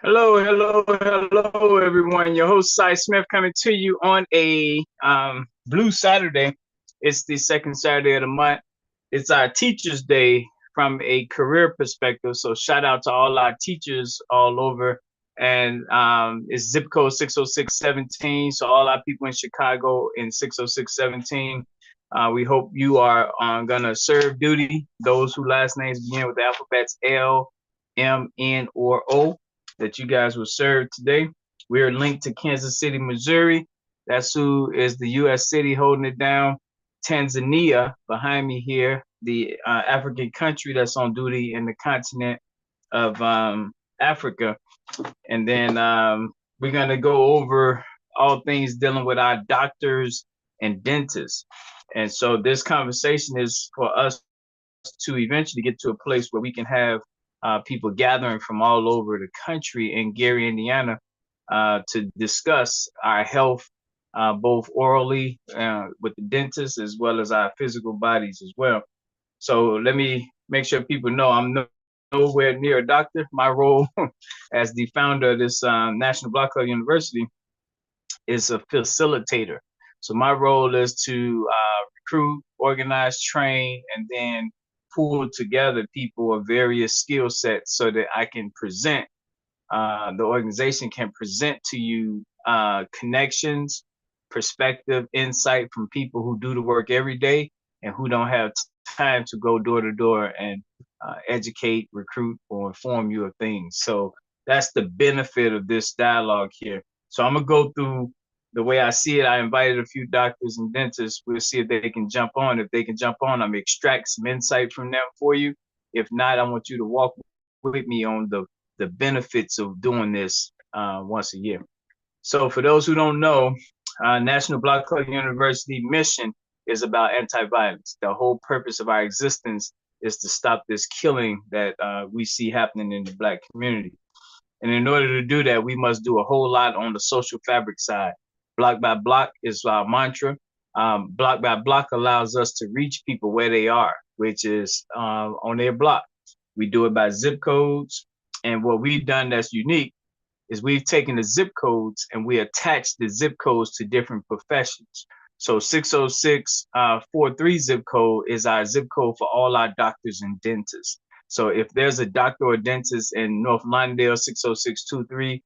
Hello, everyone. Your host, Cy Smith, coming to you on a Blue Saturday. It's the second Saturday of the month. It's our Teachers Day from a career perspective. So, shout out to all our teachers all over. And it's zip code 60617. So, all our people in Chicago in 60617. We hope you are going to serve duty. Those whose last names begin with the alphabets L, M, N, or O, that you guys will serve today. We are linked to Kansas City, Missouri. That's who is the U.S. city holding it down. Tanzania behind me here, the African country that's on duty in the continent of Africa. And then we're going to go over all things dealing with our doctors and dentists. And so this conversation is for us to eventually get to a place where we can have people gathering from all over the country in Gary, Indiana, to discuss our health, both orally with the dentist as well as our physical bodies as well. So let me make sure people know nowhere near a doctor. My role as the founder of this National Block Club University is a facilitator. So my role is to recruit, organize, train, and then pull together people of various skill sets so that I can present, the organization can present to you connections, perspective, insight from people who do the work every day and who don't have time to go door to door and educate, recruit, or inform you of things. So that's the benefit of this dialogue here. So I'm gonna go through the way I see it. I invited a few doctors and dentists. We'll see if they can jump on. If they can jump on, I'm gonna extract some insight from them for you. If not, I want you to walk with me on the benefits of doing this once a year. So for those who don't know, National Block Club University mission is about anti-violence. The whole purpose of our existence is to stop this killing that we see happening in the Black community. And in order to do that, we must do a whole lot on the social fabric side. Block by block is our mantra. Block by block allows us to reach people where they are, which is on their block. We do it by zip codes. And what we've done that's unique is we've taken the zip codes and we attach the zip codes to different professions. So 60643 zip code is our zip code for all our doctors and dentists. So if there's a doctor or dentist in North Lawndale 60623,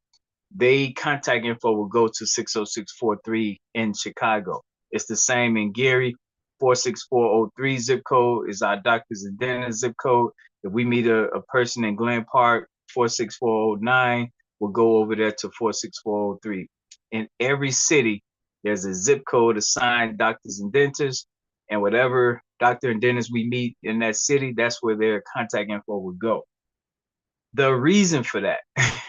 they contact info will go to 60643 in Chicago. It's the same in Gary. 46403 zip code is our doctors and dentists zip code. If we meet a person in Glen Park, 46409, we'll go over there to 46403. In every city, there's a zip code assigned doctors and dentists, and whatever doctor and dentist we meet in that city, that's where their contact info would go. The reason for that,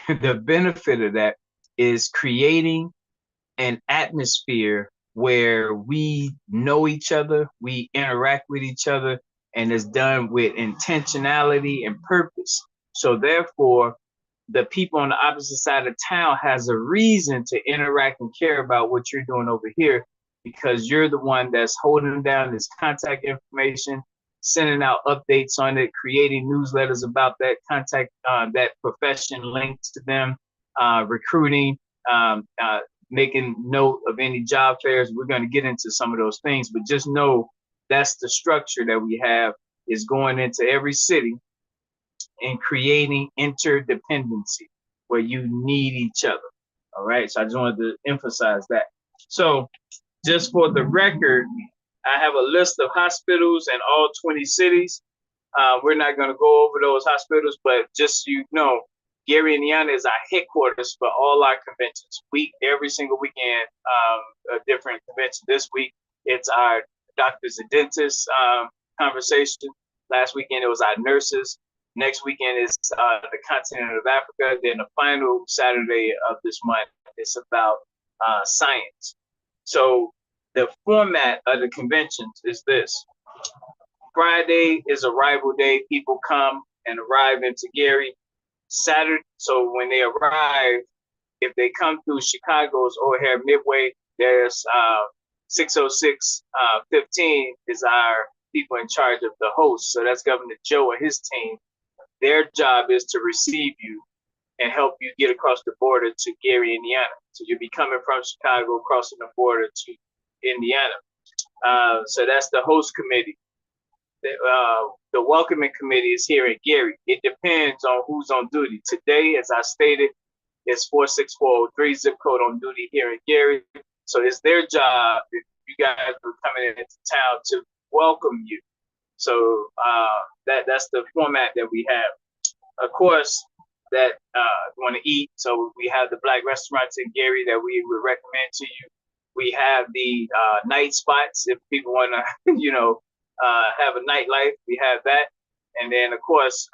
the benefit of that, is creating an atmosphere where we know each other, we interact with each other, and it's done with intentionality and purpose. So therefore, the people on the opposite side of town has a reason to interact and care about what you're doing over here, because you're the one that's holding down this contact information, sending out updates on it, creating newsletters about that contact, that profession linked to them, recruiting, making note of any job fairs. We're going to get into some of those things, but just know that's the structure that we have, is going into every city and creating interdependency where you need each other. All right. So I just wanted to emphasize that. So just for the record, I have a list of hospitals in all 20 cities. We're not going to go over those hospitals, but just so you know, Gary, Indiana is our headquarters for all our conventions. Every single weekend, a different convention. This week, it's our doctors and dentists conversation. Last weekend, it was our nurses. Next weekend is the continent of Africa. Then the final Saturday of this month is about science. So the format of the conventions is this. Friday is arrival day. People come and arrive into Gary. Saturday, so when they arrive, if they come through Chicago's O'Hare Midway, there's 60615 is our people in charge of the host. So that's Governor Joe and his team. Their job is to receive you and help you get across the border to Gary, Indiana. So you'll be coming from Chicago, crossing the border to Indiana. So that's the host committee. The welcoming committee is here at Gary. It depends on who's on duty. Today, as I stated, it's 46403 zip code on duty here in Gary. So it's their job, if you guys are coming into town, to welcome you. So that's the format that we have. Of course, that want to eat. So we have the black restaurants in Gary that we would recommend to you. We have the night spots if people want to, have a nightlife. We have that, and then of course,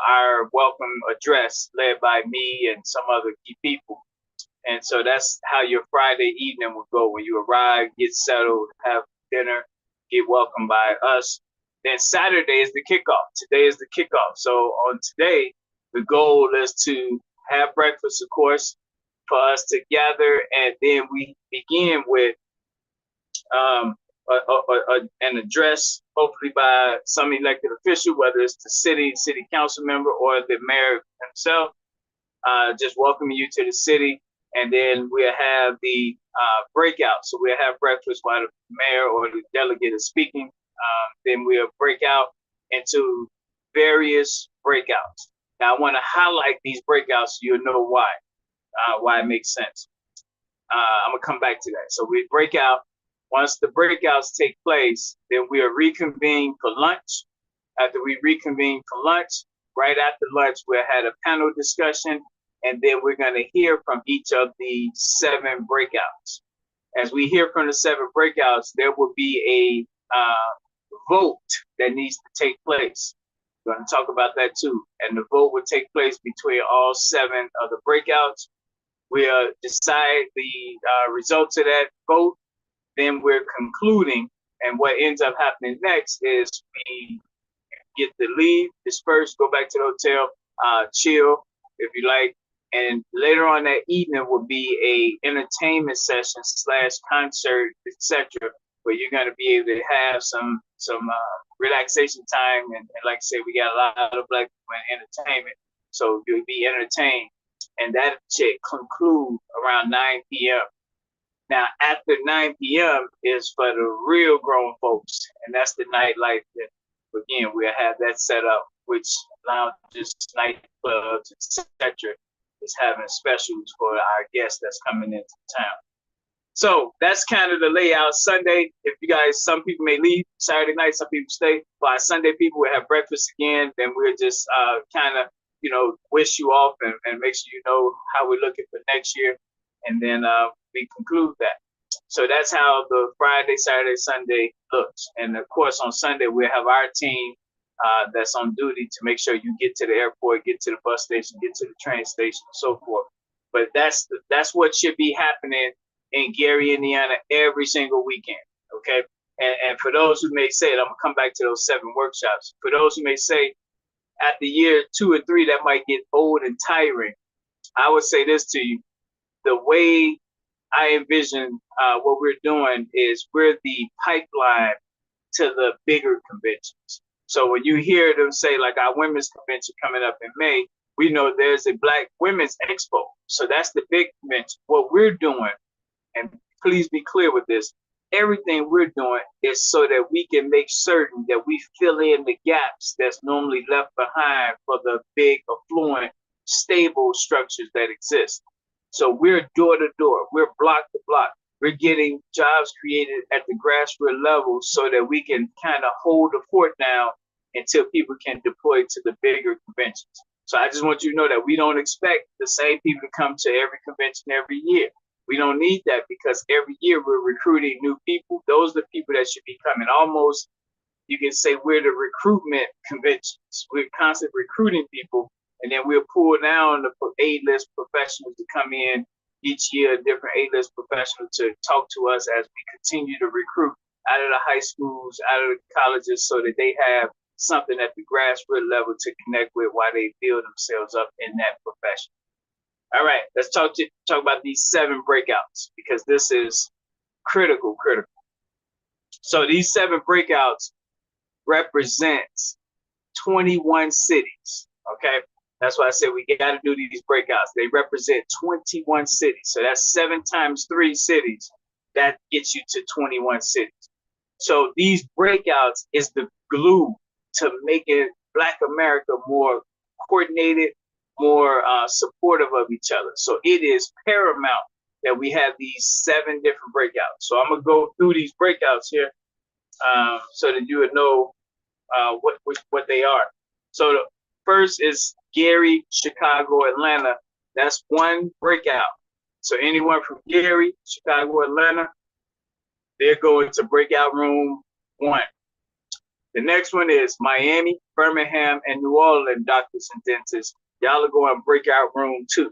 our welcome address led by me and some other key people. And so that's how your Friday evening will go. When you arrive, get settled, have dinner, get welcomed by us. Then Saturday is the kickoff. Today is the kickoff. So on today, the goal is to have breakfast, of course, for us to gather, and then we begin with an address, hopefully by some elected official, whether it's the city council member, or the mayor himself, just welcoming you to the city. And then we'll have the breakout. So we'll have breakfast while the mayor or the delegate is speaking. Then we'll break out into various breakouts. Now, I want to highlight these breakouts so you'll know why it makes sense. I'm going to come back to that. So we break out. Once the breakouts take place, then we'll reconvene for lunch. After we reconvene for lunch, right after lunch, we'll have a panel discussion, and then we're going to hear from each of the 7 breakouts. As we hear from the 7 breakouts, there will be a vote that needs to take place. We're going to talk about that too. And the vote will take place between all 7 of the breakouts. We'll decide the results of that vote. Then we're concluding, and what ends up happening next is we get to leave, disperse, go back to the hotel, chill if you like, and later on that evening will be a entertainment session / concert, etc., where you're going to be able to have some relaxation time, and like I said, we got a lot of black people in entertainment, so you'll be entertained, and that should conclude around 9 p.m. Now, after 9 p.m. is for the real grown folks, and that's the nightlife. That, again, we'll have that set up, which lounges, nightclubs, etc., is having specials for our guests that's coming into town. So that's kind of the layout. Sunday, if you guys, some people may leave Saturday night, some people stay. By Sunday, people will have breakfast again. Then we'll just kind of, wish you off and make sure you know how we're looking for next year. And then we conclude that. So that's how the Friday, Saturday, Sunday looks. And of course, on Sunday, we'll have our team that's on duty to make sure you get to the airport, get to the bus station, get to the train station, and so forth. But that's what should be happening in Gary, Indiana, every single weekend. Okay. And for those who may say, and I'm gonna come back to those 7 workshops. For those who may say, after year 2 or 3, that might get old and tiring. I would say this to you: the way I envision what we're doing is we're the pipeline to the bigger conventions. So when you hear them say, like, our women's convention coming up in May, we know there's a Black Women's Expo. So that's the big convention. What we're doing, and please be clear with this, everything we're doing is so that we can make certain that we fill in the gaps that's normally left behind for the big, affluent, stable structures that exist. So we're door to door, we're block to block. We're getting jobs created at the grassroots level so that we can kind of hold the fort down until people can deploy to the bigger conventions. So I just want you to know that we don't expect the same people to come to every convention every year. We don't need that, because every year we're recruiting new people. Those are the people that should be coming. Almost, you can say we're the recruitment conventions. We're constantly recruiting people, and then we'll pull down the A-list professionals to come in each year, a different A-list professional to talk to us as we continue to recruit out of the high schools, out of the colleges, so that they have something at the grassroots level to connect with while they build themselves up in that profession. All right, let's talk about these 7 breakouts, because this is critical. So these 7 breakouts represents 21 cities, okay? That's why I said we got to do these breakouts. They represent 21 cities. So that's 7 times 3 cities. That gets you to 21 cities. So these breakouts is the glue to making Black America more coordinated, more supportive of each other. So it is paramount that we have these 7 different breakouts. So I'm gonna go through these breakouts here so that you would know what they are. So the first is Gary, Chicago, Atlanta. That's one breakout. So anyone from Gary, Chicago, Atlanta, they're going to breakout room 1. The next one is Miami, Birmingham, and New Orleans doctors and dentists. Y'all are going breakout room 2.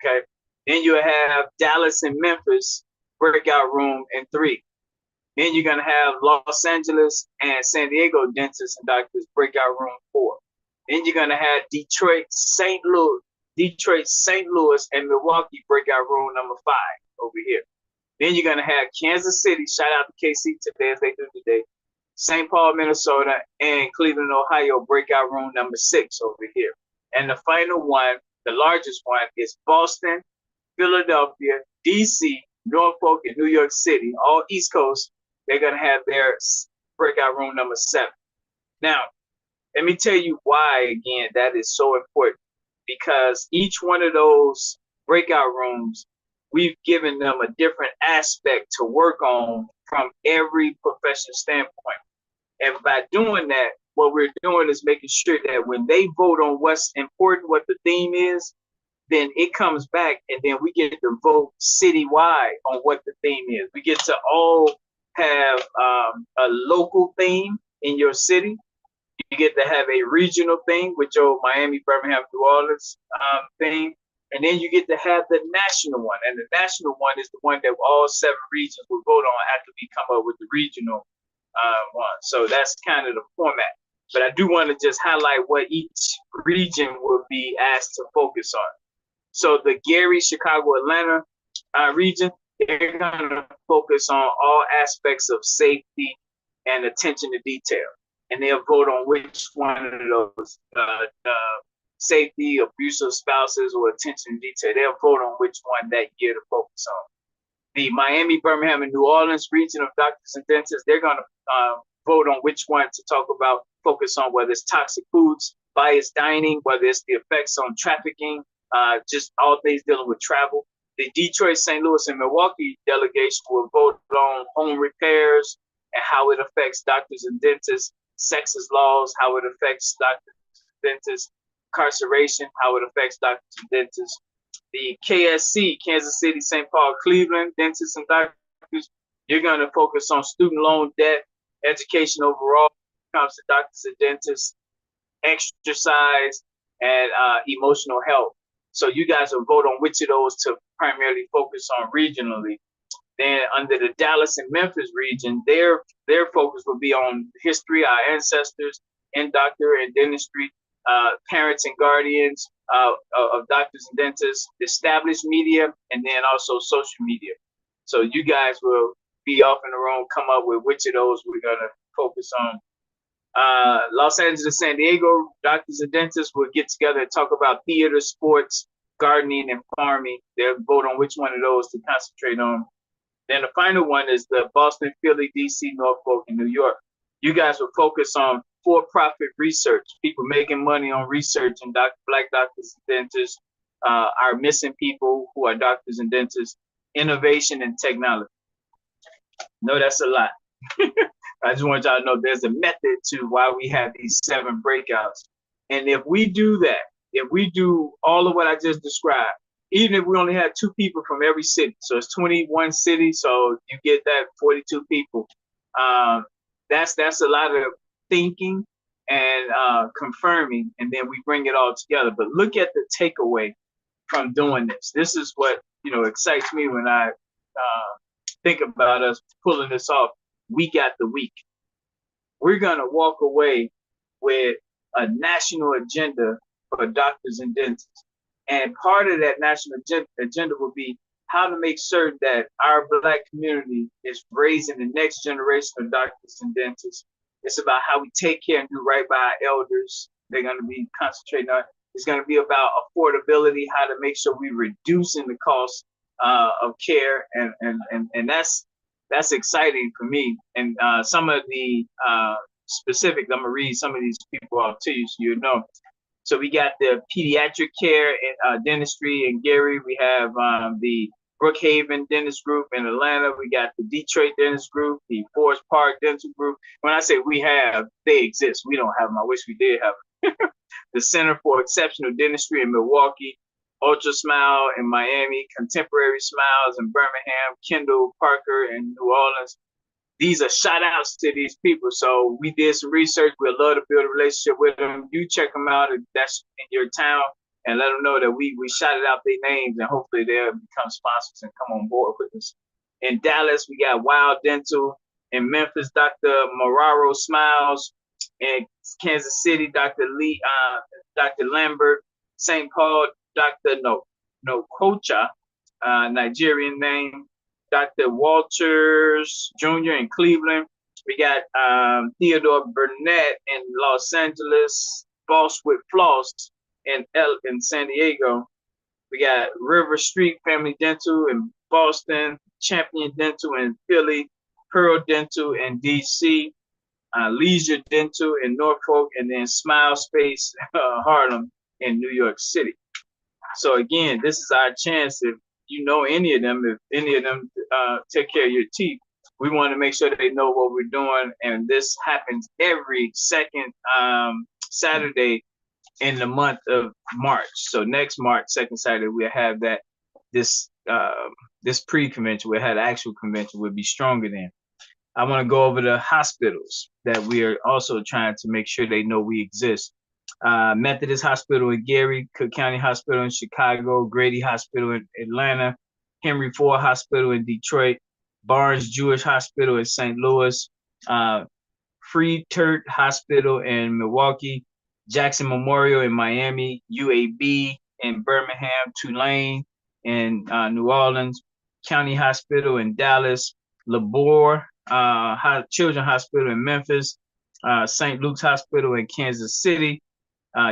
Okay. Then you have Dallas and Memphis, breakout room in 3. Then you're gonna have Los Angeles and San Diego dentists and doctors, breakout room 4. Then you're gonna have Detroit, St. Louis, and Milwaukee, breakout room number 5 over here. Then you're gonna have Kansas City, shout out to KC today as they do today, St. Paul, Minnesota, and Cleveland, Ohio, breakout room number 6 over here. And the final one, the largest one, is Boston, Philadelphia, DC, Norfolk, and New York City, all East Coast. They're going to have their breakout room number 7. Now, let me tell you why, again, that is so important. Because each one of those breakout rooms, we've given them a different aspect to work on from every professional standpoint. And by doing that, what we're doing is making sure that when they vote on what's important, what the theme is, then it comes back and then we get to vote citywide on what the theme is. We get to all have a local theme in your city. You get to have a regional theme with your Miami, Birmingham, New Orleans theme. And then you get to have the national one. And the national one is the one that all 7 regions will vote on after we come up with the regional one. So that's kind of the format. But I do want to just highlight what each region will be asked to focus on. So the Gary, Chicago, Atlanta region, they're going to focus on all aspects of safety and attention to detail. And they'll vote on which one of those safety, abuse of spouses, or attention to detail. They'll vote on which one that year to focus on. The Miami, Birmingham, and New Orleans region of doctors and dentists, they're going to vote on which one to talk about, focus on whether it's toxic foods, biased dining, whether it's the effects on trafficking, just all things dealing with travel. The Detroit, St. Louis, and Milwaukee delegation will vote on home repairs and how it affects doctors and dentists, sexist laws, how it affects doctors and dentists, incarceration, how it affects doctors and dentists. The KSC, Kansas City, St. Paul, Cleveland, dentists and doctors, you're going to focus on student loan debt, education overall, when it comes to doctors and dentists, exercise, and emotional health. So you guys will vote on which of those to primarily focus on regionally. Then under the Dallas and Memphis region, their focus will be on history, our ancestors in doctor and dentistry, parents and guardians of doctors and dentists, established media, and then also social media. So you guys will be off in the room, come up with which of those we're going to focus on. Los Angeles, San Diego, doctors and dentists will get together and talk about theater, sports, gardening, and farming. They'll vote on which one of those to concentrate on. Then the final one is the Boston, Philly, DC, Norfolk, and New York. You guys will focus on for-profit research, people making money on research, and Black doctors and dentists, our missing people who are doctors and dentists, innovation and technology. No, that's a lot. I just want y'all to know there's a method to why we have these 7 breakouts. And if we do that, if we do all of what I just described, even if we only had 2 people from every city, so it's 21 cities, so you get that 42 people. That's a lot of thinking and confirming, and then we bring it all together. But look at the takeaway from doing this. This is what excites me when I think about us pulling this off week after week. We're gonna walk away with a national agenda for doctors and dentists. And part of that national agenda will be how to make certain that our Black community is raising the next generation of doctors and dentists. It's about how we take care and do right by our elders. They're going to be concentrating on It's going to be about affordability, how to make sure we're reducing the cost of care, and that's exciting for me. And some of the specifics, I'm gonna read some of these people off to you so you know. So we got the pediatric care and dentistry in Gary. We have the Brookhaven Dentist Group in Atlanta. We got the Detroit Dentist Group, the Forest Park Dental Group. When I say we have, they exist. We don't have them. I wish we did have them. The Center for Exceptional Dentistry in Milwaukee, Ultra Smile in Miami, Contemporary Smiles in Birmingham, Kendall Parker in New Orleans. These are shout outs to these people. So we did some research. We'd love to build a relationship with them. You check them out if that's in your town and let them know that we shouted out their names and hopefully they'll become sponsors and come on board with us. In Dallas, we got Wild Dental. In Memphis, Dr. Moraro Smiles. In Kansas City, Dr. Lee, Dr. Lambert. St. Paul, Dr. Nokocha, Nigerian name. Dr. Walters Jr. in Cleveland. We got Theodore Burnett in Los Angeles. Boss with Floss in San Diego. We got River Street Family Dental in Boston. Champion Dental in Philly. Pearl Dental in DC. Leisure Dental in Norfolk, and then Smile Space Harlem in New York City. So again, this is our chance. If you know any of them, if any of them take care of your teeth, we want to make sure that they know what we're doing. And this happens every second Saturday in the month of March. So next March, second Saturday, we'll have this pre-convention. We'll have the actual convention. We'll be stronger then. I want to go over the hospitals that we are also trying to make sure they know we exist. Methodist Hospital in Gary, Cook County Hospital in Chicago, Grady Hospital in Atlanta, Henry Ford Hospital in Detroit, Barnes Jewish Hospital in St. Louis, Free Turt Hospital in Milwaukee, Jackson Memorial in Miami, UAB in Birmingham, Tulane in New Orleans, County Hospital in Dallas, Labor Children's Hospital in Memphis, St. Luke's Hospital in Kansas City,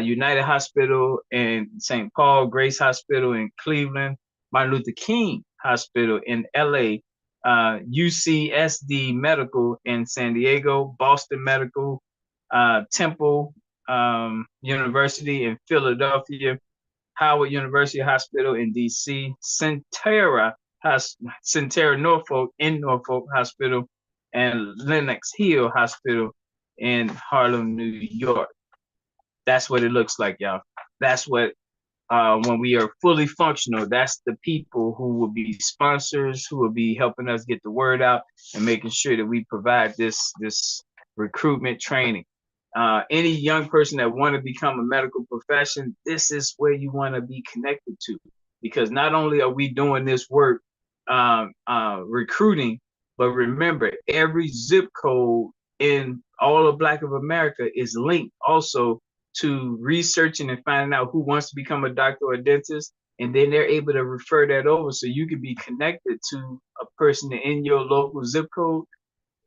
United Hospital in St. Paul, Grace Hospital in Cleveland, Martin Luther King Hospital in LA, UCSD Medical in San Diego, Boston Medical, Temple University in Philadelphia, Howard University Hospital in DC, Centera Norfolk in Norfolk Hospital, and Lenox Hill Hospital in Harlem, New York. That's what it looks like, y'all. That's what, when we are fully functional, that's the people who will be sponsors, who will be helping us get the word out and making sure that we provide this recruitment training. Any young person that want to become a medical profession, this is where you want to be connected to, because not only are we doing this work recruiting, but remember, every zip code in all of Black of America is linked also to researching and finding out who wants to become a doctor or a dentist, and then they're able to refer that over so you can be connected to a person in your local zip code,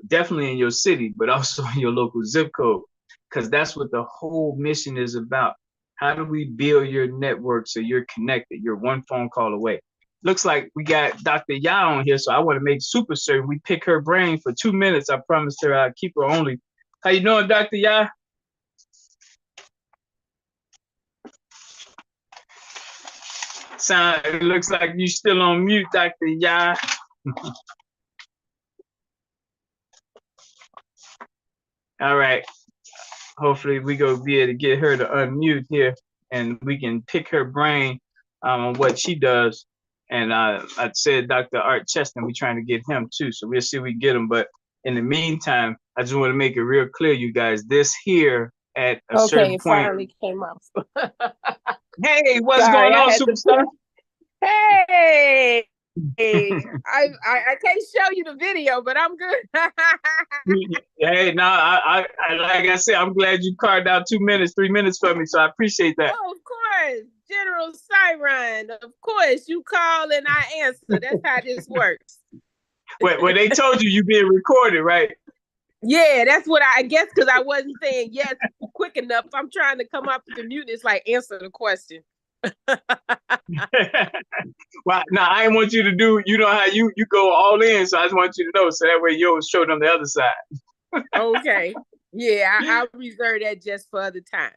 definitely in your city, but also in your local zip code, because that's what the whole mission is about. How do we build your network so you're connected? You're one phone call away. Looks like we got Dr. Ya on here, so I want to make super certain we pick her brain for 2 minutes. I promised her I'd keep her only. How you doing, Dr. Ya? It looks like you still on mute, Dr. Ya. All right. Hopefully we go be able to get her to unmute here and we can pick her brain on what she does. And I said Dr. Art Cheston, we're trying to get him too. So we'll see if we get him. But in the meantime, I just want to make it real clear, you guys, this here at a certain point. Finally came up. Hey, what's going on, superstar? Hey, I can't show you the video, but I'm good. Hey, no, I like I said, I'm glad you carved out 2 minutes, 3 minutes for me. So I appreciate that. Oh, of course. General Siron, of course. You call and I answer. That's how this works. Well, they told you being recorded, right? Yeah, that's what I guess, because I wasn't saying yes quick enough. I'm trying to come up with the mute. It's like, answer the question. Well, now I didn't want you to do, you know how you go all in, so I just want you to know so that way you'll show them the other side. Okay. Yeah, I'll reserve that just for other times.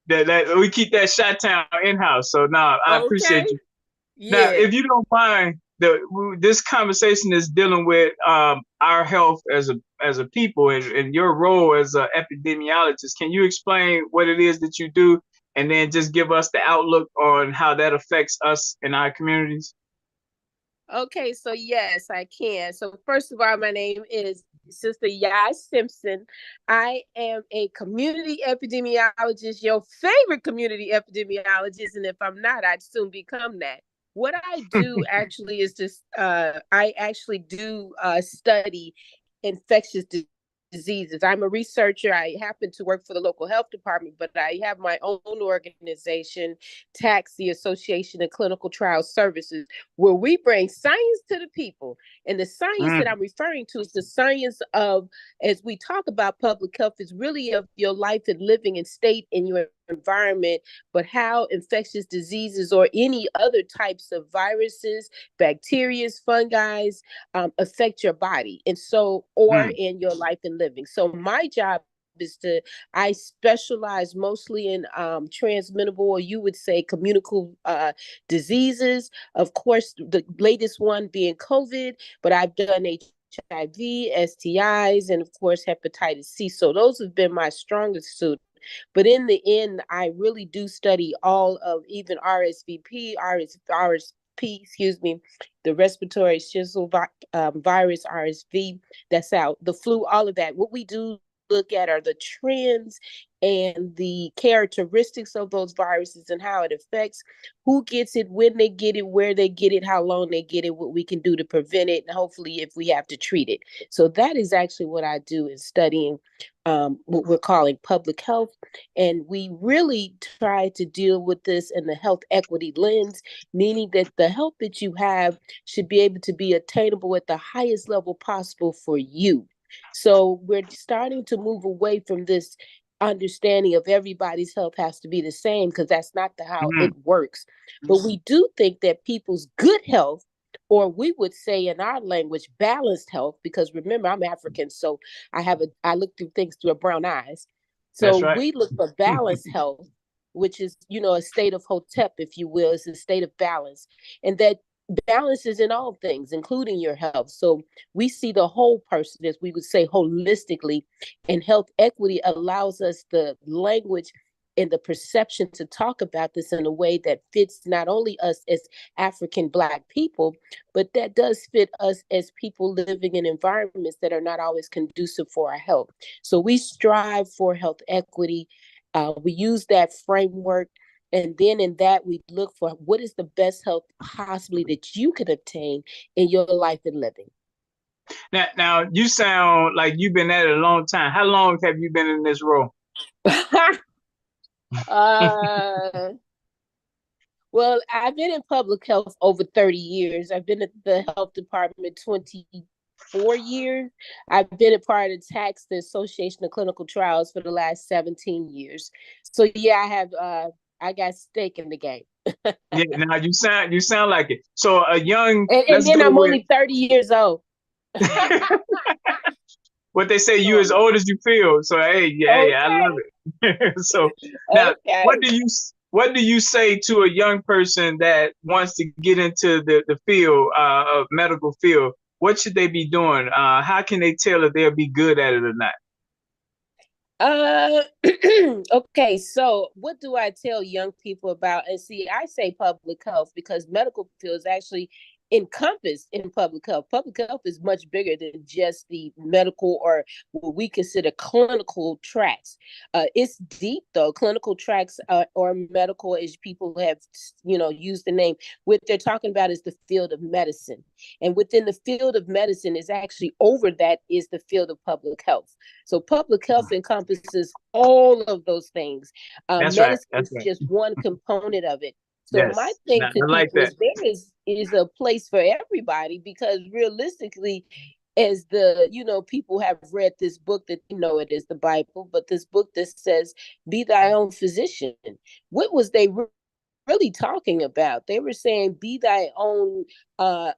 That we keep that Chi-Town in-house. So now I appreciate you. Now, Yeah. if you don't mind, this conversation is dealing with our health as a people and your role as an epidemiologist. Can you explain what it is that you do, and then just give us the outlook on how that affects us in our communities? Okay, so yes, I can. So first of all, my name is Sister Yai Simpson. I am a community epidemiologist, your favorite community epidemiologist, and if I'm not, I'd soon become that. What I do actually is just I actually do study infectious diseases. I'm a researcher. I happen to work for the local health department, but I have my own organization, TACS, the Association of Clinical Trial Services, where we bring science to the people. And the science that I'm referring to is the science of, as we talk about public health, is really of your life and living and state in your environment, but how infectious diseases or any other types of viruses, bacteria, fungi affect your body. And so, or in your life and living. So my job is I specialize mostly in transmittable, or you would say communicable diseases. Of course, the latest one being COVID, but I've done HIV, STIs, and of course, hepatitis C. So those have been my strongest suit. But in the end, I really do study all of even RSVP, excuse me, the respiratory virus, RSV, that's out, the flu, all of that. What we do look at are the trends and the characteristics of those viruses and how it affects who gets it, when they get it, where they get it, how long they get it, what we can do to prevent it, and hopefully if we have to treat it. So that is actually what I do, is studying what we're calling public health. And we really try to deal with this in the health equity lens, meaning that the help that you have should be able to be attainable at the highest level possible for you. So we're starting to move away from this understanding of everybody's health has to be the same, because that's not how it works. But we do think that people's good health, or we would say in our language, balanced health, because remember, I'm African, so I look through things through brown eyes. So Right. we look for balanced health, which is, a state of Hotep, if you will. It's a state of balance. And that balance is in all things, including your health. So we see the whole person, as we would say, holistically. And health equity allows us the language and the perception to talk about this in a way that fits not only us as African Black people, but that does fit us as people living in environments that are not always conducive for our health. So we strive for health equity. We use that framework. And then in that, we look for what is the best health possibly that you can obtain in your life and living. Now you sound like you've been at it a long time. How long have you been in this role? Well, I've been in public health over 30 years. I've been at the health department 24 years. I've been a part of TACS, the Association of Clinical Trials, for the last 17 years. So yeah, I got stake in the game. Yeah, now you sound like it. So a young, and then I'm only 30 years old. What they say, you as old as you feel. So hey, I love it. So now, what do you say to a young person that wants to get into the field of medical field? What should they be doing? How can they tell if they'll be good at it or not? Okay, so what do I tell young people about? And see, I say public health because medical field is actually encompassed in public health. Public health is much bigger than just the medical or what we consider clinical tracks. It's deep though. Clinical tracks or medical, as people have used the name. What they're talking about is the field of medicine, and within the field of medicine is actually over that is the field of public health. So public health encompasses all of those things. Medicine is just one component of it. So my thing to people is there is a place for everybody, because realistically, as the, people have read this book that it is the Bible, but this book that says, be thy own physician. What was they really talking about? They were saying, be thy own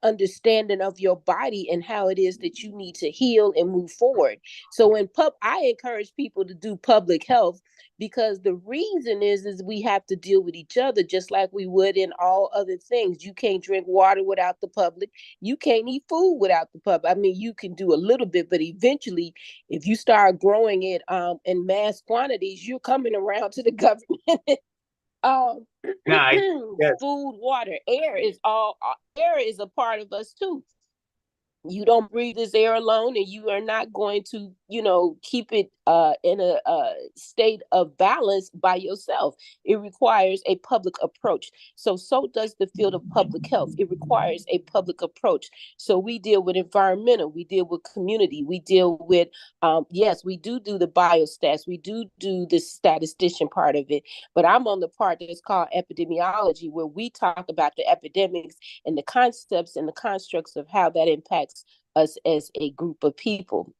understanding of your body and how it is that you need to heal and move forward. So I encourage people to do public health, because the reason is we have to deal with each other just like we would in all other things. You can't drink water without the public. You can't eat food without the public. I mean, you can do a little bit, but eventually, if you start growing it in mass quantities, you're coming around to the government. um Nah, yes. Food, water, air is a part of us too. You don't breathe this air alone, and you are not going to keep it in a state of balance by yourself. It requires a public approach. So does the field of public health. It requires a public approach. So we deal with environmental, we deal with community, we deal with yes, we do the biostats, we do the statistician part of it, but I'm on the part that's called epidemiology, where we talk about the epidemics and the concepts and the constructs of how that impacts us as a group of people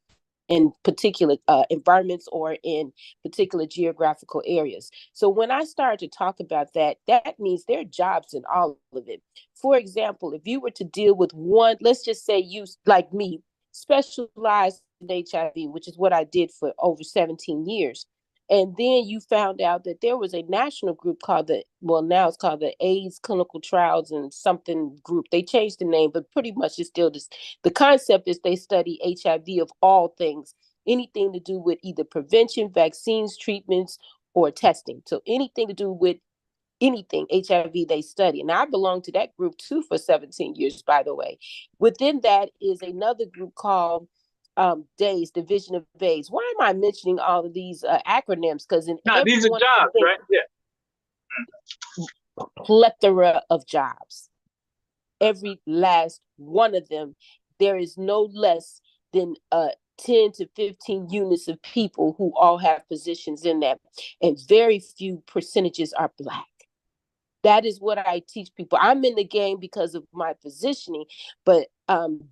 in particular environments or in particular geographical areas. So when I started to talk about that, that means there are jobs in all of it. For example, if you were to deal with one, let's just say you, like me, specialized in HIV, which is what I did for over 17 years. And then you found out that there was a national group called now it's called the AIDS Clinical Trials and something group. They changed the name, but pretty much it's still this. The concept is they study HIV of all things, anything to do with either prevention, vaccines, treatments, or testing. So anything to do with anything HIV they study. And I belong to that group too for 17 years, by the way. Within that is another group called DAIS, Division of AIDS. Why am I mentioning all of these acronyms? Because these are jobs, right? Yeah. Plethora of jobs. Every last one of them, there is no less than 10 to 15 units of people who all have positions in that, and very few percentages are Black. That is what I teach people. I'm in the game because of my positioning, but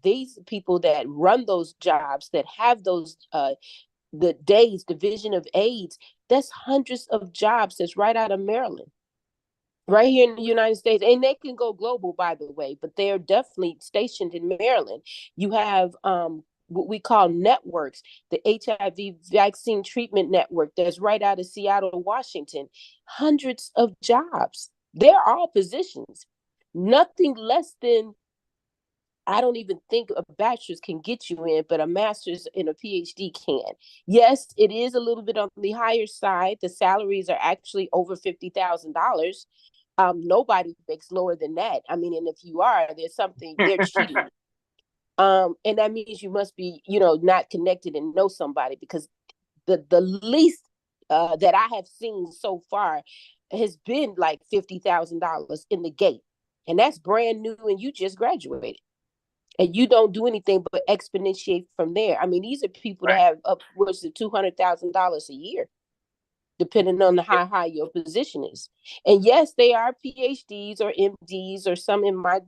these people that run those jobs, that have those the DAIS, Division of AIDS, that's hundreds of jobs that's right out of Maryland, right here in the United States. And they can go global, by the way, but they're definitely stationed in Maryland. You have what we call networks, the HIV Vaccine Treatment Network, that's right out of Seattle, Washington. Hundreds of jobs. They're all positions. Nothing less than, I don't even think a bachelor's can get you in, but a master's and a PhD can. Yes, it is a little bit on the higher side. The salaries are actually over $50,000. Nobody makes lower than that. I mean, and if you are, there's something, they're cheating. And that means you must be, not connected and know somebody, because the least that I have seen so far has been like $50,000 in the gate. And that's brand new, and you just graduated. And you don't do anything but exponentiate from there. I mean, these are people that have upwards of $200,000 a year, depending on how high your position is. And yes, they are PhDs or MDs, or some in my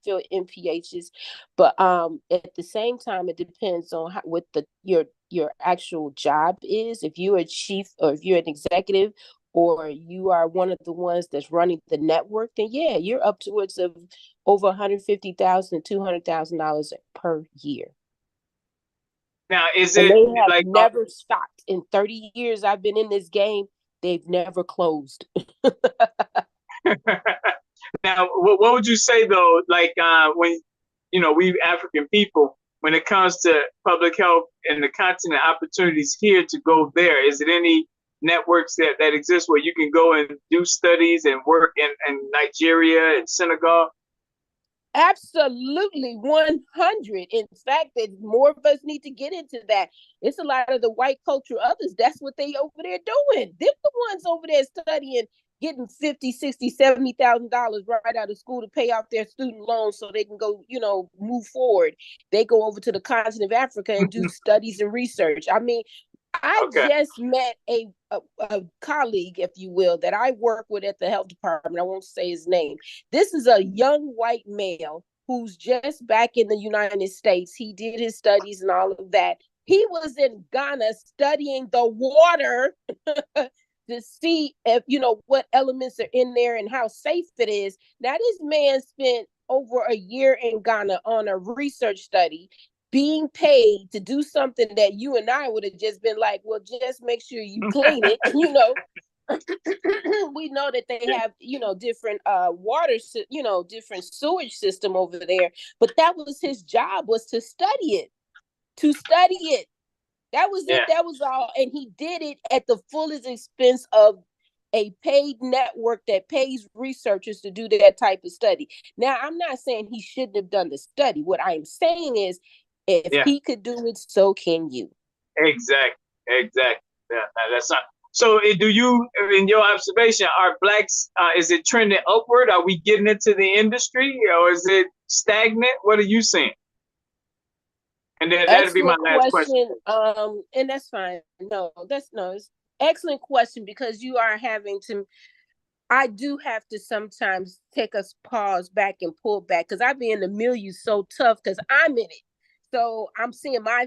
field MPHs, but at the same time, it depends on what your actual job is. If you're a chief, or if you're an executive, or you are one of the ones that's running the network, then yeah, you're up towards of over $150,000 to $200,000 per year. Now, is it they have like never stopped in 30 years I've been in this game? They've never closed. Now, what would you say though? Like when we African people, when it comes to public health and the continent opportunities here to go there, is it any networks that exist where you can go and do studies and work in Nigeria and Senegal? Absolutely, 100. In fact, that more of us need to get into that. It's a lot of the white culture others. That's what they over there doing. They're the ones over there studying, getting $50,000, $60,000, $70,000 right out of school to pay off their student loans so they can go, move forward. They go over to the continent of Africa and do studies and research. I mean, I just met a colleague, if you will, that I work with at the health department. I won't say his name. This is a young white male who's just back in the United States. He did his studies and all of that. He was in Ghana studying the water to see if, what elements are in there and how safe it is. Now, this man spent over a year in Ghana on a research study, being paid to do something that you and I would have just been like, well, just make sure you clean it, We know that they have, different water, different sewage system over there. But that was his job, was to study it. That was it. That was all. And he did it at the fullest expense of a paid network that pays researchers to do that type of study. Now, I'm not saying he shouldn't have done the study. What I'm saying is, if he could do it, so can you. Exactly. Yeah, that's not. So, do you, in your observation, are Blacks? Is it trending upward? Are we getting into the industry, or is it stagnant? What are you seeing? And then that'll be my last question. And that's fine. It's excellent question, because you are having to. I do have to sometimes take a pause back and pull back, because I be in the milieu so tough because I'm in it. So I'm seeing my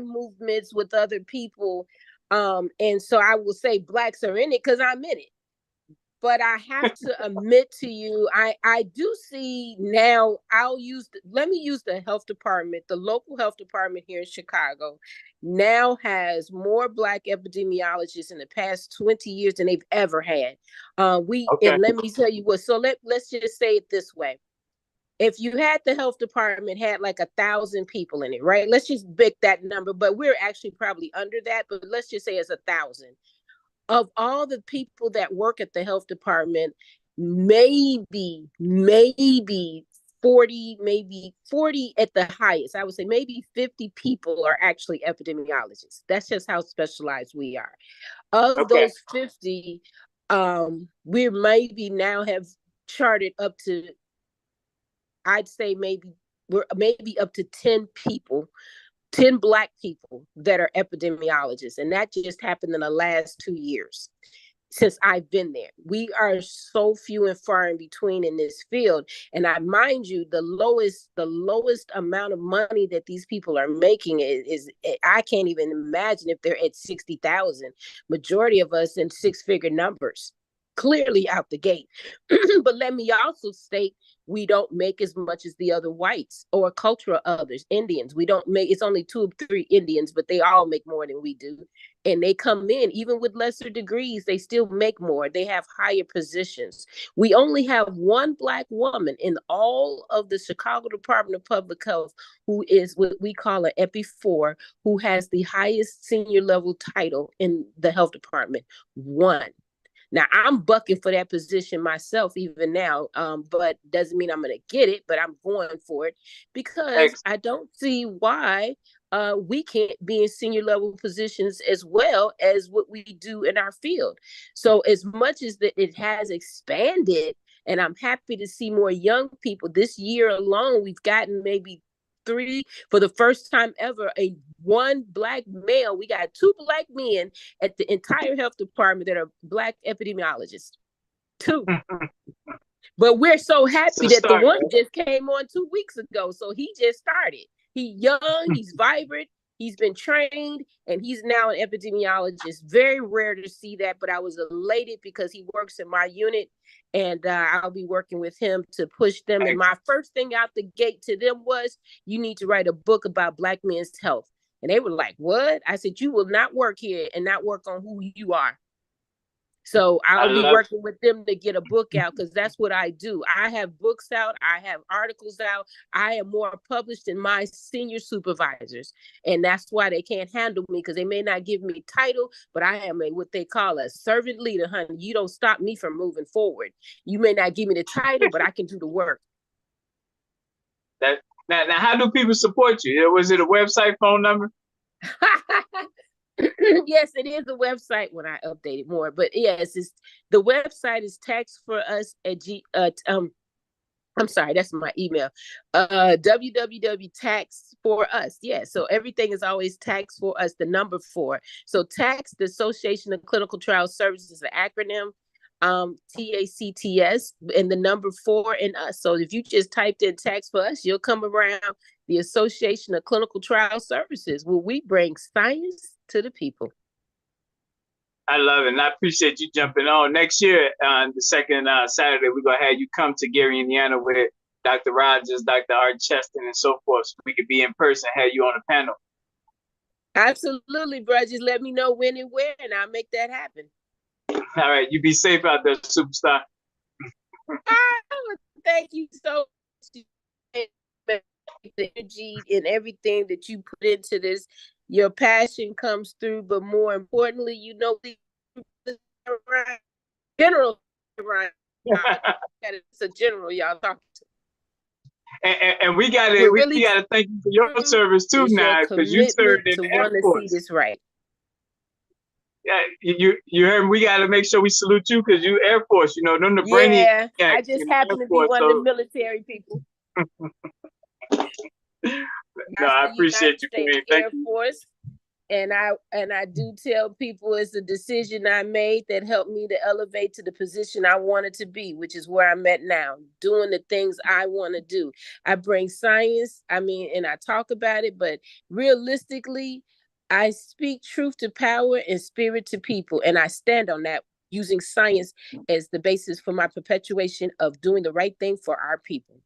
movements with other people. And so I will say Blacks are in it because I'm in it. But I have to admit to you, I do see now, let me use the health department. The local health department here in Chicago now has more Black epidemiologists in the past 20 years than they've ever had. And let me tell you what, so let's just say it this way. If you had the health department had like 1,000 people in it, right? Let's just pick that number, but we're actually probably under that, but let's just say it's 1,000. Of all the people that work at the health department, maybe 40 at the highest. I would say maybe 50 people are actually epidemiologists. That's just how specialized we are. Of those 50, we maybe now have charted up to, I'd say we're maybe up to 10 people, 10 Black people that are epidemiologists. And that just happened in the last 2 years since I've been there. We are so few and far in between in this field. And I mind you, the lowest amount of money that these people are making is I can't even imagine if they're at 60,000. Majority of us in 6-figure numbers, clearly out the gate. But let me also state, we don't make as much as the other whites or cultural others, Indians. We don't make, it's only 2 or 3 Indians, but they all make more than we do. And they come in, even with lesser degrees, they still make more. They have higher positions. We only have 1 Black woman in all of the Chicago Department of Public Health who is what we call an Epi 4, who has the highest senior level title in the health department. 1. Now, I'm bucking for that position myself even now, but doesn't mean I'm going to get it, but I'm going for it because I don't see why we can't be in senior level positions as well as what we do in our field. So as much as that it has expanded, and I'm happy to see more young people, this year alone, we've gotten maybe 3, for the first time ever, 1 Black male. We got 2 Black men at the entire health department that are Black epidemiologists. 2. But we're so happy that the one just came on 2 weeks ago. So he just started. He's young, he's vibrant, he's been trained, and he's now an epidemiologist. Very rare to see that, but I was elated because he works in my unit, and I'll be working with him to push them. And my first thing out the gate to them was, you need to write a book about Black men's health. And they were like, what? I said, you will not work here and not work on who you are. So I'll be working with them to get a book out, because that's what I do. I have books out. I have articles out. I am more published than my senior supervisors. And that's why they can't handle me, because they may not give me title, but I am what they call a servant leader, honey. You don't stop me from moving forward. You may not give me the title, but I can do the work. Now, how do people support you? Was it a website, phone number? Yes, it is a website when I update it more. But yes, the website is Tax for Us at I'm sorry, that's my email. www.tax for us. Yeah, so everything is always Tax for Us, the number 4. So TAX, the Association of Clinical Trial Services, is an acronym. TACTS, and the number 4 in us. So if you just typed in tax for us, you'll come around the Association of Clinical Trial Services, where we bring science to the people. I love it, and I appreciate you jumping on. Next year, the second Saturday, we're going to have you come to Gary, Indiana with Dr. Rogers, Dr. Art Cheston, and so forth, so we could be in person, have you on the panel. Absolutely, bro. Just let me know when and where, and I'll make that happen. All right, you be safe out there, superstar. Thank you so much. The energy and everything that you put into this, your passion comes through, but more importantly, you know, the general, right? It's a general y'all talking to. And we got to thank you for your service too now, because you served in the Air Force. See this right. Yeah, you heard. We got to make sure we salute you because you Air Force. You know, them the brainy. Yeah, I just happen to be one of the military people. No, I appreciate you, Queen. Thank you. Force. And I do tell people it's a decision I made that helped me to elevate to the position I wanted to be, which is where I'm at now, doing the things I want to do. I bring science, and I talk about it, but realistically, I speak truth to power and spirit to people. And I stand on that, using science as the basis for my perpetuation of doing the right thing for our people.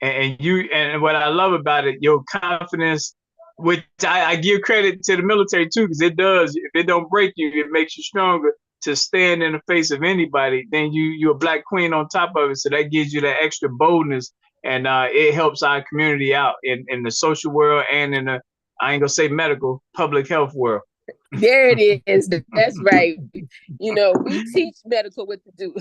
And what I love about it, your confidence, which I give credit to the military too, because it does. If it don't break you, it makes you stronger to stand in the face of anybody. Then you're a Black queen on top of it, so that gives you that extra boldness, and it helps our community out in the social world and in the, I ain't gonna say medical, public health world. There it is. That's right. You know, we teach medical what to do.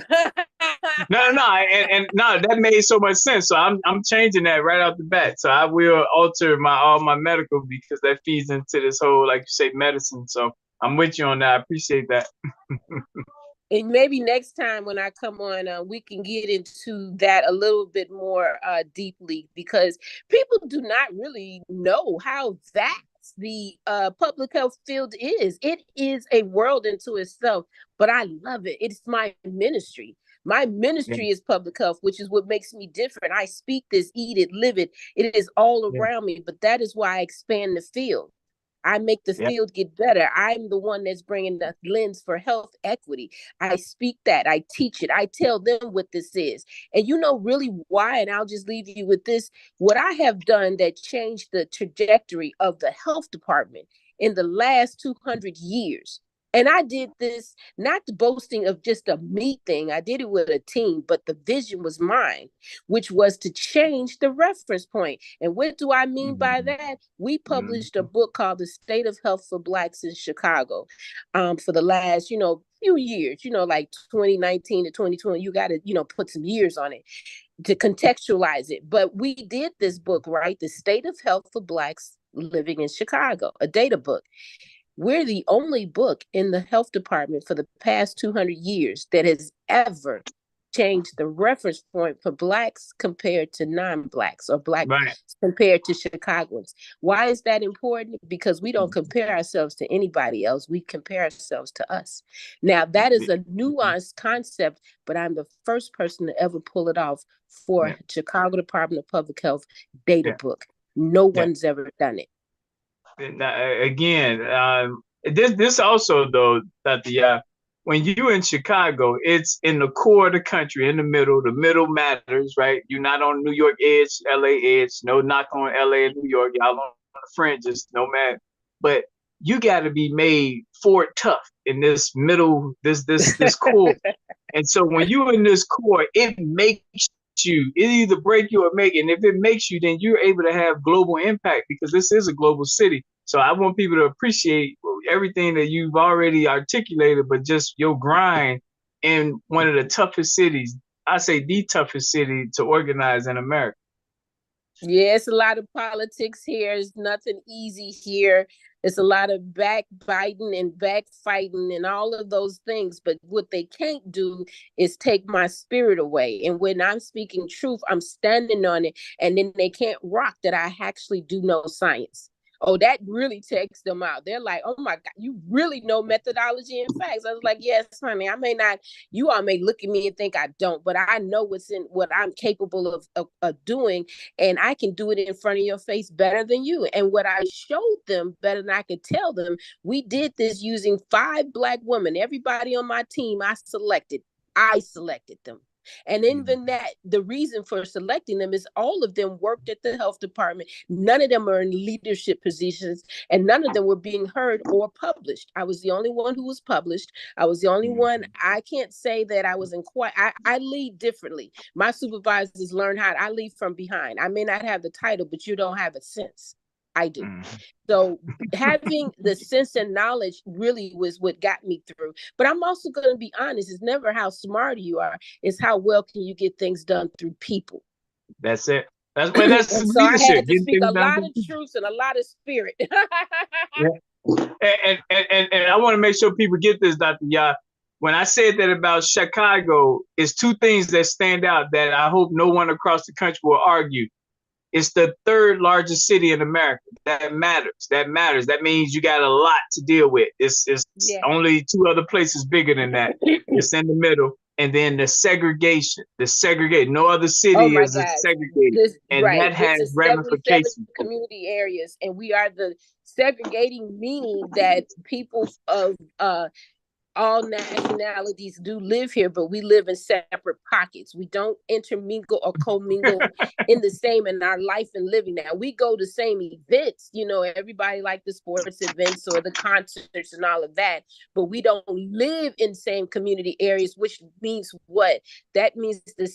No, and that made so much sense. So I'm changing that right out the bat. So I will alter all my medical, because that feeds into this whole, like you say, medicine. So I'm with you on that. I appreciate that. And maybe next time when I come on, we can get into that a little bit more deeply, because people do not really know how vast the public health field is. It is a world into itself, but I love it. It's my ministry. My ministry is public health, which is what makes me different. I speak this, eat it, live it. It is all around me, but that is why I expand the field. I make the field get better. I'm the one that's bringing the lens for health equity. I speak that. I teach it. I tell them what this is. And you know really why, and I'll just leave you with this, what I have done that changed the trajectory of the health department in the last 200 years. And I did this, not the boasting of just a me thing. I did it with a team, but the vision was mine, which was to change the reference point. And what do I mean by that? We published a book called The State of Health for Blacks in Chicago for the last, few years, like 2019 to 2020. You got to, put some years on it to contextualize it. But we did this book, right? The State of Health for Blacks Living in Chicago, a data book. We're the only book in the health department for the past 200 years that has ever changed the reference point for Blacks compared to non-Blacks, or Black compared to Chicagoans. Why is that important? Because we don't compare ourselves to anybody else. We compare ourselves to us. Now, that is a nuanced concept, but I'm the first person to ever pull it off for Chicago Department of Public Health data book. No one's ever done it. Again, this also though, that when you in Chicago, it's in the core of the country, in the middle. The middle matters, right? You're not on New York edge, LA edge. No knock on LA and New York. Y'all on the fringes, no man. But you got to be made Fort tough in this middle, this core. And so when you're in this core, it makes you, it either break you or make it. And if it makes you, then you're able to have global impact, because this is a global city. So I want people to appreciate everything that you've already articulated, but just your grind in one of the toughest cities. I say the toughest city to organize in America. Yeah, it's a lot of politics here. It's nothing easy here. It's a lot of backbiting and backfighting and all of those things. But what they can't do is take my spirit away. And when I'm speaking truth, I'm standing on it. And then they can't rock that I actually do know science. Oh, that really takes them out. They're like, oh my God, you really know methodology and facts. I was like, yes, honey, I may not, you all may look at me and think I don't, but I know what's in what I'm capable of doing. And I can do it in front of your face better than you. And what I showed them better than I could tell them, we did this using 5 Black women. Everybody on my team, I selected them. And even that, the reason for selecting them is all of them worked at the health department. None of them are in leadership positions, and none of them were being heard or published. I was the only one who was published. I was the only one. I can't say that I was in quite, I lead differently. My supervisors learn how I lead from behind. I may not have the title, but you don't have a sense. I do. So having the sense and knowledge really was what got me through. But I'm also going to be honest, it's never how smart you are, it's how well can you get things done through people. That's it. That's leadership. So I had to speak a lot of truth and a lot of spirit. Yeah. And I want to make sure people get this, Dr. Yah. When I said that about Chicago, it's 2 things that stand out that I hope no one across the country will argue. It's the 3rd largest city in America. That matters. That matters. That means you got a lot to deal with. It's only 2 other places bigger than that. It's in the middle. And then the segregation. No other city is segregated. That has ramifications. Community areas, and we are the segregating, meaning that people of all nationalities do live here, but we live in separate pockets. We don't intermingle or commingle in the same in our life and living. Now we go to same events, everybody like the sports events or the concerts and all of that, but we don't live in same community areas, which means what? That means the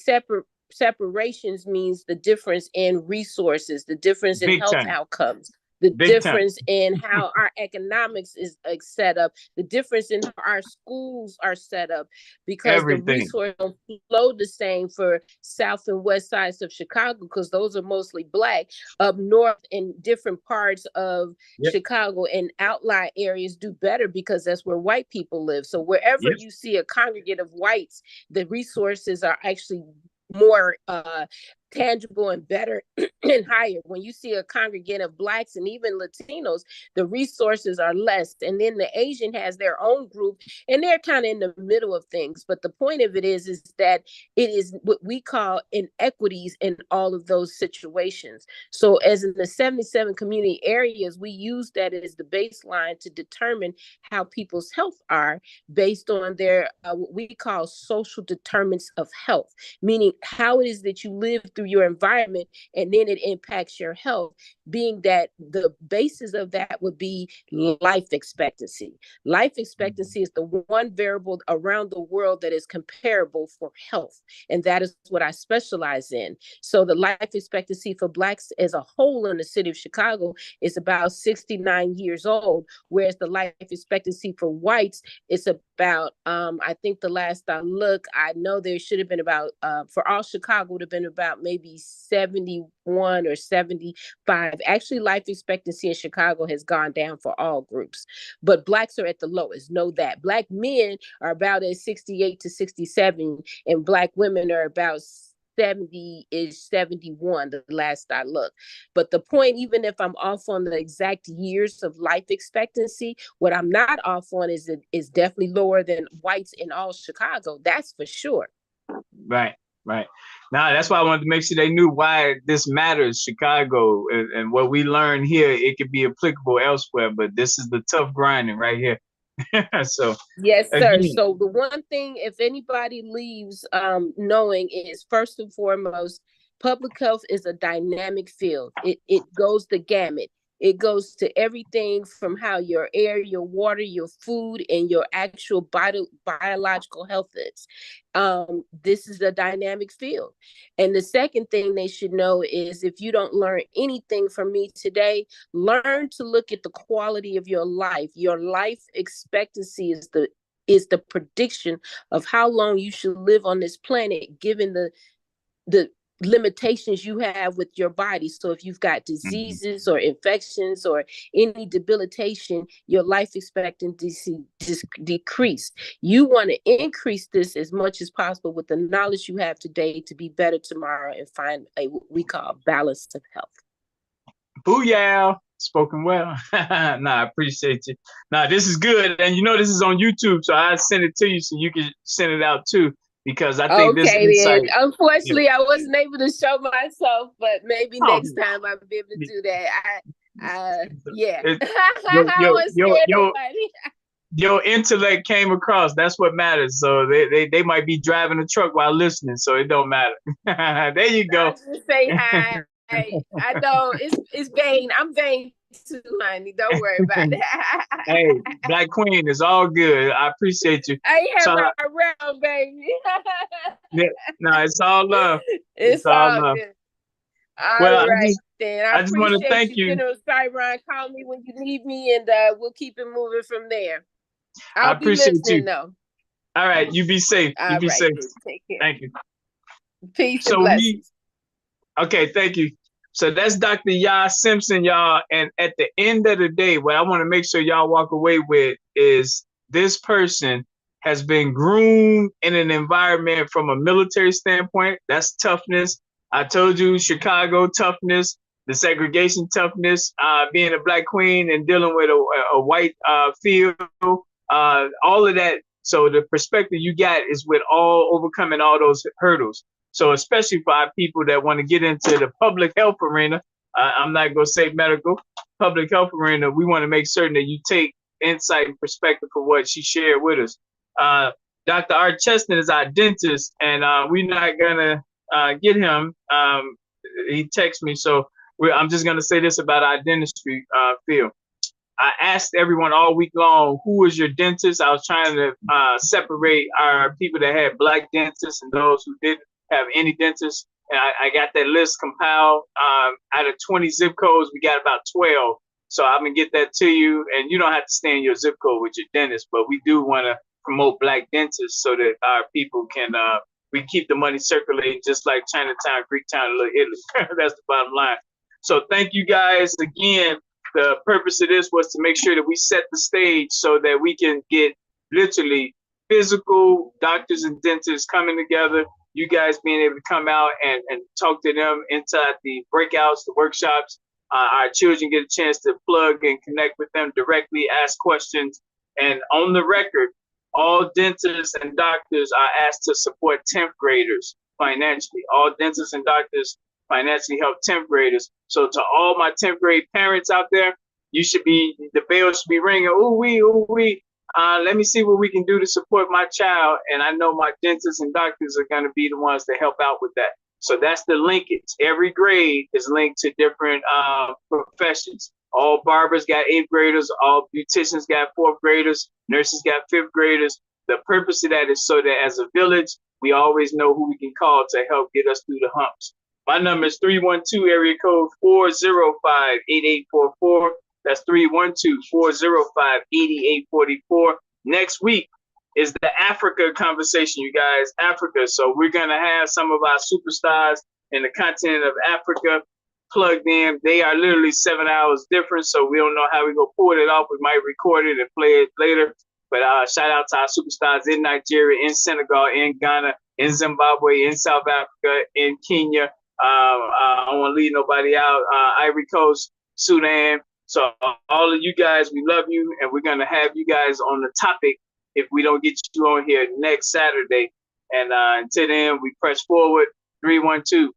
separations means the difference in resources, the difference in health outcomes, the difference in how our economics is set up, the difference in how our schools are set up, because the resources don't flow the same for south and west sides of Chicago, because those are mostly Black. Up north in different parts of Chicago and outlying areas do better because that's where white people live. So wherever you see a congregate of whites, the resources are actually more tangible and better and higher. When you see a congregate of Blacks and even Latinos, the resources are less. And then the Asian has their own group, and they're kind of in the middle of things. But the point of it is that it is what we call inequities in all of those situations. So as in the 77 community areas, we use that as the baseline to determine how people's health are based on their what we call social determinants of health, meaning how it is that you live through your environment, and then it impacts your health, being that the basis of that would be life expectancy. Life expectancy is the one variable around the world that is comparable for health, and that is what I specialize in. So the life expectancy for Blacks as a whole in the city of Chicago is about 69 years old, whereas the life expectancy for whites is about, I think the last I look, I know there should have been about, for all Chicago would have been about maybe 71 or 75. Actually, life expectancy in Chicago has gone down for all groups, but Blacks are at the lowest. Know that. Black men are about at 68 to 67, and Black women are about 70-ish, 71, the last I looked. But the point, even if I'm off on the exact years of life expectancy, what I'm not off on is definitely lower than whites in all Chicago. That's for sure. Right. Now, that's why I wanted to make sure they knew why this matters, Chicago, and what we learn here, it could be applicable elsewhere, but this is the tough grinding right here. So yes, sir. Again. So the one thing, if anybody leaves knowing, is first and foremost, public health is a dynamic field. It goes the gamut. It goes to everything from how your air, your water, your food, and your actual biological health is. This is a dynamic field. And the second thing they should know is, if you don't learn anything from me today, learn to look at the quality of your life. Your life expectancy is the prediction of how long you should live on this planet, given the limitations you have with your body. So if you've got diseases or infections or any debilitation, your life expectancy decrease. You want to increase this as much as possible with the knowledge you have today to be better tomorrow and find what we call balance of health. Booyah. Spoken well. Nah, I appreciate you. Nah, this is good. And you know this is on YouTube, so I send it to you so you can send it out too. Because I think this Okay, then. insight. Unfortunately, I wasn't able to show myself, but maybe Oh, next time I'll be able to do that. Yeah. it, I was scared nobody. your intellect came across. That's what matters. So they might be driving a truck while listening, so it don't matter. There you go. I'll just say hi. I know it's vain. I'm vain too, honey. Don't worry about that. Hey, Black Queen is all good. I appreciate you. I ain't have So, my round, baby. no, it's all love. It's all love. good. All Well, right, then. I just want to appreciate thank you. General Cyron. Call me when you need me, and we'll keep it moving from there. I appreciate you. Though. All right, you be safe. You be safe. Take care. Thank you. Peace and blessings. Okay, thank you. So that's Dr. Yah Simpson, y'all. And at the end of the day, what I want to make sure y'all walk away with is this person has been groomed in an environment from a military standpoint. That's toughness. I told you, Chicago toughness, the segregation toughness, being a Black queen and dealing with a white field, all of that. So the perspective you got is with overcoming all those hurdles. So especially for our people that want to get into the public health arena, I'm not going to say medical, public health arena, we want to make certain that you take insight and perspective for what she shared with us. Dr. Art Chestnut is our dentist, and we're not going to get him. He texted me, so I'm just going to say this about our dentistry field. I asked everyone all week long, who was your dentist? I was trying to separate our people that had Black dentists and those who didn't have any dentists. And I got that list compiled. Out of 20 zip codes, we got about 12. So I'm going to get that to you. And you don't have to stay in your zip code with your dentist, but we do want to promote Black dentists so that our people can, we keep the money circulating just like Chinatown, Greektown, and Little Italy. That's the bottom line. So thank you guys again. The purpose of this was to make sure that we set the stage so that we can get literally physical doctors and dentists coming together. You guys being able to come out and talk to them inside the breakouts, the workshops. Our children get a chance to plug and connect with them directly, ask questions. And on the record, all dentists and doctors are asked to support 10th graders financially. All dentists and doctors financially help 10th graders. So to all my 10th grade parents out there, the bell should be ringing. Ooh wee. Let me see what we can do to support my child. And I know my dentists and doctors are going to be the ones to help out with that. So that's the linkage. Every grade is linked to different professions. All barbers got 8th graders. All beauticians got 4th graders. Nurses got 5th graders. The purpose of that is so that as a village, we always know who we can call to help get us through the humps. My number is 312 area code 405-8844. That's 312-405-8844. Next week is the Africa conversation, you guys. Africa. So we're going to have some of our superstars in the continent of Africa plugged in. They are literally 7 hours different, so we don't know how we're going to pull it off. We might record it and play it later. But shout out to our superstars in Nigeria, in Senegal, in Ghana, in Zimbabwe, in South Africa, in Kenya. I don't want to leave nobody out. Ivory Coast, Sudan. So all of you guys, we love you, and we're going to have you guys on the topic if we don't get you on here next Saturday. And until then, we press forward. 312